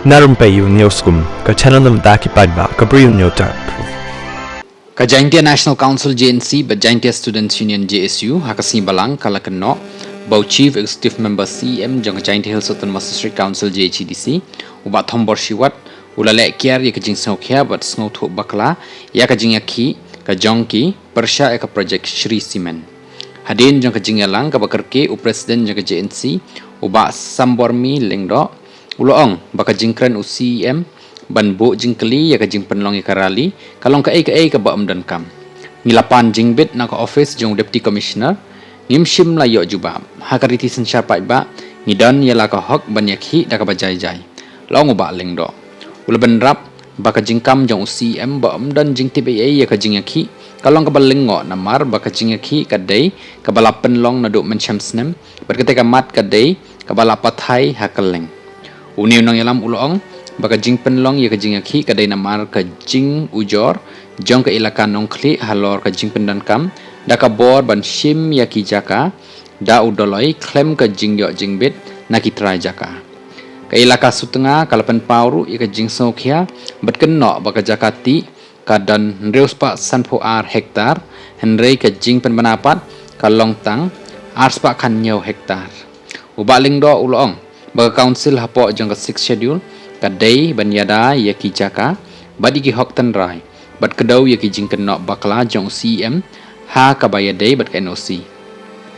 Narumpayu Neoskum, ka channel nam daki padba, ka briu nyotar. Ka Jaintia National Council JNC ba Jaintia Students Union JSU hakasni balang kalakenno bau Chief Executive Member CM jong Jaintia Hills Autonomous District Council JHDC ubat thombor siwat ulale kiar ya kajing sokya bat sngo thu bakla ya kajing yakhi ka jongki persya ka project Shri Simen hadin jong kajing yalang ka bakarke u president jong JNC uba sambormi lengdo uloong baka jingkren u CM ban bo jingkeli ya ka jing penlong ya karali kalong ka ka ba dan kam nilapan jingbit na ka office jong deputy commissioner nimshim la yo juba hakariti sensya pa ba ngidan ya la ka hok ban yakhi da ka bajai jai long ba lengdo ulaban rap baka jingkam jong CM ba dan jing tibe ya ka jing yakhi kalong ka balengo namar baka jing yakhi ka dei ka balapen long na do mencham snem berkete ka mat ka dei ka balapathai hakaleng uniu nang yalam ulong baka jing penlong ya ka jing yakhi kadai namar ka jing ujor jong ka ilaka nongkli halor ka jing pendan kam da ka bor ban shim ya ki jaka da udoloi klem ka jing yo jing bit na ki trai jaka ka ilaka sutenga kalapan pauru ya ka jing sokhya bat kenno baka jakati kadan reus pa sanpo ar hektar henrei ka jing pen banapat kalong tang ars pa kanyo hektar ubaling do ulong baka council hapo jong ka 6 schedule kadai banyada ya ki jaka badi ki hok tan rai bat kedau ya ki jing kenok bakla jong CM ha ka bayadai bat NOC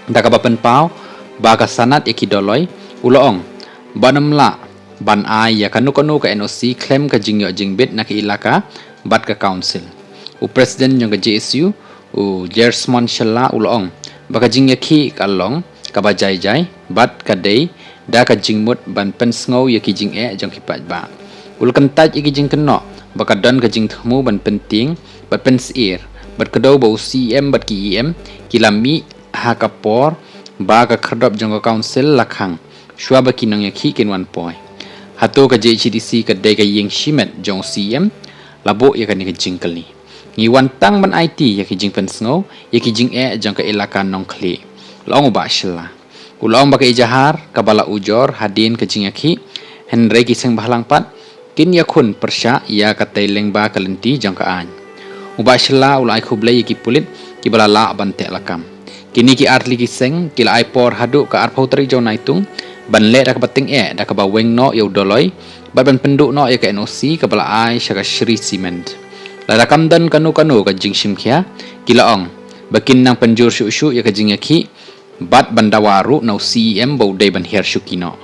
da ka bapen pau ba ka sanat ya ki doloi uloong banamla ban ai ya kanu ka NOC claim ka jing yo jing bit na ki ilaka bat ka council u president jong ka JSU u Jersmon Shalla uloong baka jing ya ki kalong ka bajai jai bat kadai da ka jingmut ban pen sngo ya ki jing jong ki pat ba ulkan taj ki jing kenno baka dan ka jing thmu ban penting bat pen sir bat kedau bau CM bat ki EM kilami ha ka por ba ka khardop jong ka council lakhang shwa ba ki nang ya ki ken wan poi hato ka JHDC ka dai ka ying shimet jong CM labo ya ka ni ka jing kali ngi wan tang ban IT ya ki jing pen sngo ya ki jing jong ka ilaka nong kli long ba shla ulong baka ijahar kabala ujor hadin ke jingaki henrei kiseng bahlang pat kin yakun persya ya katai lengba kalenti jangkaan uba shela ulai khublai ki pulit ki bala la bante lakam kini ki artli kiseng kila ai por hadu ka ar pautri jo naitung ban le dak bating dak ba weng no yo doloi ba ban penduk no ya ka NOC ka bala ai syaka Shri Cement la rakam dan kanu ka jingshim khia kila ong bakin nang penjur syu ya ka jingaki bat bandawaru nau CM bau dai ban her syukino